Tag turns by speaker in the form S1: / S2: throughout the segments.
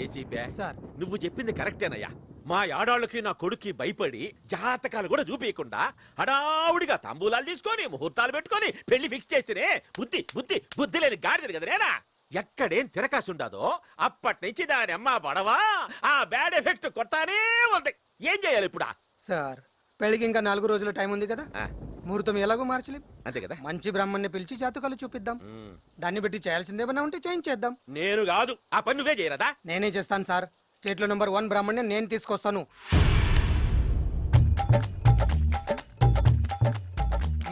S1: ACP
S2: sir.
S1: నువ్వు చెప్పింది కరెక్టేనయ్యా. మా ఆడాళ్ళకి నా కొడుక్కి భయపడి జాతకాలు కూడా చూపించకుండా హడావుడిగా తాంబూలాలు తీసుకొని ముహూర్తాలు పెట్టుకొని పెళ్లి ఫిక్స్ చేస్తేనే బుద్ధి లేని గాడిదరు కదనేనా. ఎక్కడేం తిరకాసు ఉండదో అప్పటి నుంచి దాని అమ్మ పడవా ఆ బ్యాడ్ ఎఫెక్ట్ కొడతానే ఉంది. ఏం చేయాలి ఇప్పుడు?
S2: సార్ పెళ్లికి ఇంకా 4 రోజుల టైం ఉంది కదా, ముహూర్తం ఎలాగో మార్చలేం.
S1: అంతే కదా.
S2: మంచి బ్రాహ్మణ్ణి పిలిచి జాతకాలు చూపిద్దాం. దాన్ని బట్టి చేయాల్సిందేమన్నా ఉంటే చేయించేద్దాం.
S1: నేను కాదు, ఆ పని నువ్వే చేయరదా?
S2: నేనే చేస్తాను సార్. స్టేట్ లో నెంబర్ 1 బ్రాహ్మణ్ణి నేను తీసుకొస్తాను.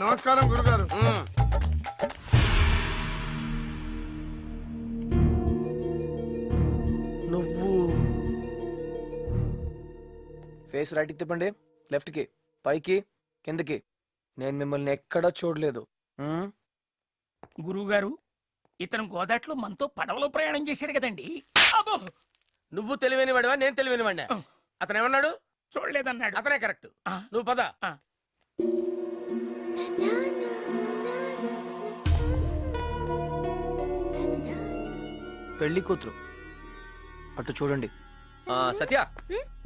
S3: నమస్కారం గురుగారు.
S4: నువ్వు ఫేస్ రైట్కి తిప్పండి, లెఫ్ట్కి, పైకి, కిందకి. నేను మిమ్మల్ని ఎక్కడా చూడలేదు.
S5: గురువుగారు, ఇతను గోదాట్లో మనతో పడవలో ప్రయాణం చేశాడు కదండి. అబ్బో!
S6: నువ్వు తెలివైన వాడివా, నేను తెలివైన వాడినా? అతను ఏమన్నాడు?
S5: చూడలేదన్నాడు.
S6: అతనే కరెక్ట్. నువ్వు పద.
S4: పెళ్లి కూతురు అటు చూడండి.
S7: సత్య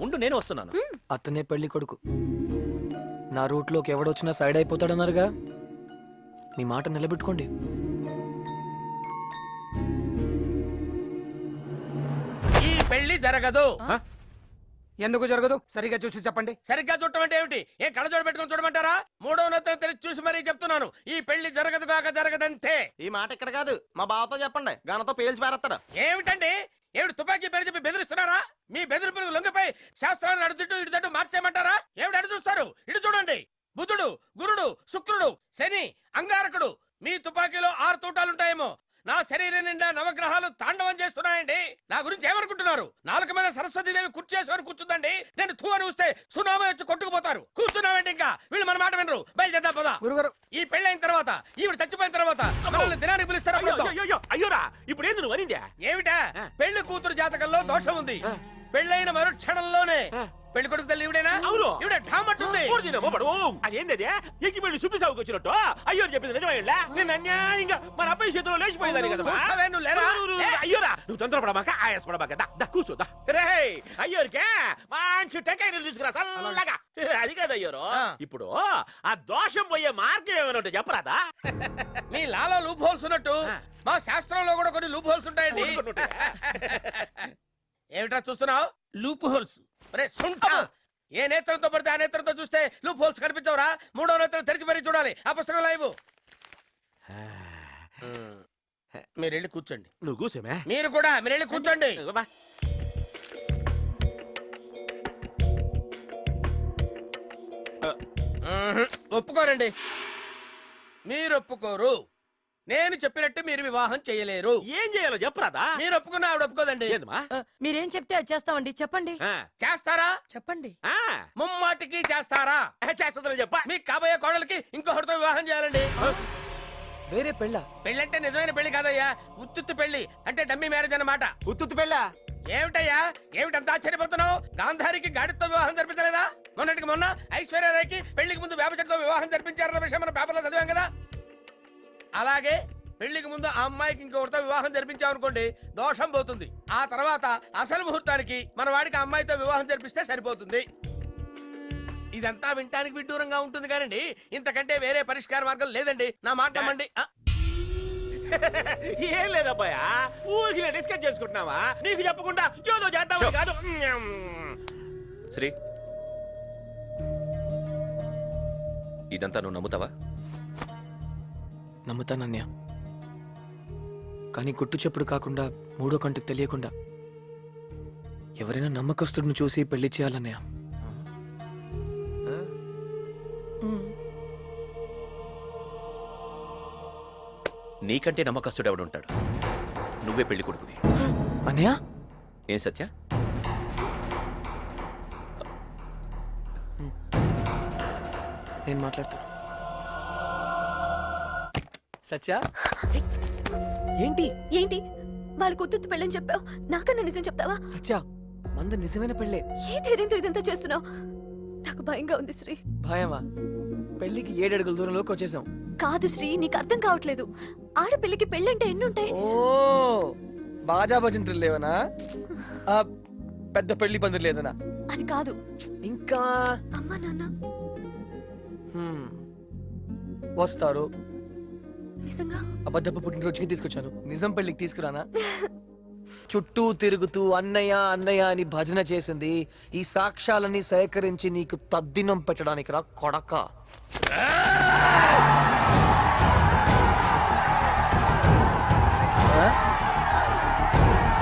S7: ఉండు, నేను వస్తున్నాను.
S4: అతనే పెళ్లి కొడుకు. నా రూట్ లోకి ఎవడొచ్చినా సైడ్ అయిపోతాడన్నారుగా, మీ మాట నిలబెట్టుకోండి.
S6: ఈ పెళ్లి జరగదు.
S2: ఎందుకు జరగదు? సరిగా చూసి చెప్పండి.
S6: సరిగ్గా చూడటం అంటే ఏమిటి? ఏ కళ్ళజోడు పెట్టుకుని చూడమంటారా? 3వ నెత్తిన తెలిసి చూసి మరీ చెప్తున్నాను, ఈ పెళ్లి జరగదు కాక జరగదంతే.
S7: ఈ మాట ఇక్కడ కాదు, మా బావతో చెప్పండి, గనతో పేల్చి పారేస్తాడు.
S6: ఏమిటండి? ఏమిటి తుపాకీ పేరు చెప్పి బెదిరిస్తున్నారా? మీ బెదిరింపులకు లొంగిపోయి శాస్త్రాన్ని అడుగుతూ ఇటు మార్చేయమంటారా? ఏమిటి అడు చూస్తారు? ఇటు చూడండి. బుధుడు, గురుడు, శుక్రుడు, శని, అంగారకుడు. మీ తుపాకీలో 6 తూటాలుంటాయేమో. నా శరీరం నిండా నవగ్రహాలు తాండవం చేస్తున్నాయండి. నా గురించి ఏమనుకుంటున్నారు? నాలుక మీద సరస్వతీదేవి కూర్చేసుకొని కూర్చుందండి. నేను తూ అని వస్తే సునామీ వచ్చి కొట్టుకుపోతారు. కూర్చున్నామండి, ఇంకా వీళ్ళు మన మాట వినరు. బయలుదేద్దాం పద.
S2: గురుగారు,
S6: ఈ పెళ్ళైన తర్వాత, ఈవిడ చచ్చిపోయిన తర్వాత మనల్ని దినానికి పిలుస్తారా?
S1: అయ్యోరా, ఇప్పుడు ఏంది నువ్వు అనిందా?
S6: ఏమిటా? పెళ్లి కూతురు జాతకంలో దోషం ఉంది. పెళ్ళైన మరుక్షణంలోనే పెళ్లి కొడుకు తల్లి ఈవిడేనా?
S1: అవును.
S6: ఈవిడ ఢామట్టుంది.
S1: అదేంది ఎక్కి పెళ్లి చూపిసావుకి వచ్చినట్టు అయ్యో చెప్పింది నిజమేలా? నేను అన్యాయంగా మన అబ్బాయి చేతిలో లేచిపోయేదాన్ని కదా.
S6: చూస్తావే నువ్వు, లేరా?
S1: అయ్యోరా, నువ్వు తొందరపడమాక, ఆయాసపడమాక. కూర్చోదా రే. అయ్యోరికే మంచి టెంకాయలు తీసుకురా చల్లగా. అది కాదు అయ్యోరు, ఇప్పుడు ఆ దోషం పోయే మార్గం ఏమైనా ఉంటే చెప్పరాదా?
S6: నీ లాలో లూప్ హోల్స్ ఉన్నట్టు మా శాస్త్రంలో కూడా కొన్ని లూప్ హోల్స్ ఉంటాయండి. ఏమిటా చూస్తున్నావు?
S5: Loop holes.
S6: ఏ నేత్రంతో పడితే ఆ నేత్రంతో చూస్తే లూప్ హోల్స్ కనిపించవురా? 3వ నేత్రం తెరిచి మరీ చూడాలి. ఆ పుస్తకం లైవ్. మీరు వెళ్ళి కూర్చోండి.
S1: నువ్వు కూర్చోమే.
S6: మీరు కూడా మీరు వెళ్ళి కూర్చోండి. ఒప్పుకోరండి. మీరు ఒప్పుకోరు. నేను చెప్పినట్టు మీరు వివాహం చేయలేరు.
S1: ఏం చేయాలో చెప్పరాదా?
S6: మీరు ఒప్పుకున్నా ఆవిడ ఒప్పుకోదండి.
S8: మీరేం చెప్తే అది చేస్తామండి. చెప్పండి.
S6: చేస్తారా?
S8: చెప్పండి.
S6: ముమ్మాటికి చేస్తారా?
S1: చేస్తుందని చెప్ప.
S6: మీ కాబోయే కోడలికి ఇంకొకరితో వివాహం చేయాలండి.
S4: వేరే పెళ్ళ?
S6: పెళ్ళంటే నిజమైన పెళ్లి కాదయ్యా, ఉత్తుత్తు పెళ్లి. అంటే డమ్మీ మ్యారేజ్ అన్నమాట.
S7: ఉత్తుత్తు పెళ్ళా?
S6: ఏమిటయ్యా, ఏమిటంత ఆశ్చర్యపోతున్నావు? గాంధారికి గాడితో వివాహం జరిపించలేదా? మొన్నటికి మొన్న ఐశ్వర్యరాయ్కి పెళ్లికి ముందు వేప చెట్టుతో వివాహం జరిపించారన్న విషయం మన పేపర్లో చదివాం కదా. అలాగే పెళ్లికి ముందు ఆ అమ్మాయికి ఇంకొకరితో వివాహం జరిపించామనుకోండి, దోషం పోతుంది. ఆ తర్వాత అసలు ముహూర్తానికి మన వాడికి ఆ అమ్మాయితో వివాహం జరిపిస్తే సరిపోతుంది. ఇదంతా వింటానికి విడ్డూరంగా ఉంటుంది కానండి, ఇంతకంటే వేరే పరిష్కార మార్గం లేదండి. నా మాట నమ్మండి.
S1: ఏం లేదబ్బాయా, ఊరికి డిస్కస్ చేసుకుంటున్నావా? నీకు చెప్పకుండా ఏదో చేద్దామని కాదు.
S7: శ్రీ, ఇదంతా నువ్వు నమ్ముతావా?
S4: నమ్ముతానన్య, కానీ గుట్టు చెప్పుడు కాకుండా 3వ కంటికి తెలియకుండా ఎవరైనా నమ్మకస్తుడిని చూసి పెళ్లి చేయాలన్నయ్య.
S7: నీకంటే నమ్మకస్తుడు ఎవడుంటాడు? నువ్వే పెళ్లి కొడుకువి.
S4: అన్నయ్య,
S7: ఏం సత్య?
S4: నేను మాట్లాడతాను. సత్య, ఏంటి
S8: ఏంటి వాళ్ళకి ఉత్తుత్తు పెళ్ళని చెప్పావు? నాకన్నా నిజం చెప్తావా?
S4: సత్య, మంది నిజమైన పెళ్ళే.
S8: ఏ ధైర్యంతో ఇదంతా చేస్తున్నావు? నాకు భయంగా ఉంది శ్రీ.
S4: భయమా? పెళ్లికి 7 అడుగుల దూరంలోకి వచ్చేసాం.
S8: కాదు శ్రీ, నీకు అర్థం కావట్లేదు. ఆడపిల్లకి పెళ్ళంటే ఎన్నుంటాయి?
S4: ఓ, బాజా భజంత్రులు లేవనా ఆ, పెద్ద పెళ్లి పందిరి లేదనా
S8: అది కాదు.
S4: ఇంకా
S8: అమ్మా నాన్న
S4: హ్మ్. వస్తారు.
S8: నిజంగా
S4: అబద్ధపు పుట్టినరోజుకి తీసుకొచ్చాను, నిజం పెళ్లికి తీసుకురానా? చుట్టూ తిరుగుతూ అన్నయ్య అన్నయ్య అని భజన చేసింది ఈ సాక్ష్యాలని సేకరించి నీకు తద్దినం పెట్టడానికి రా కొడక. ఆ?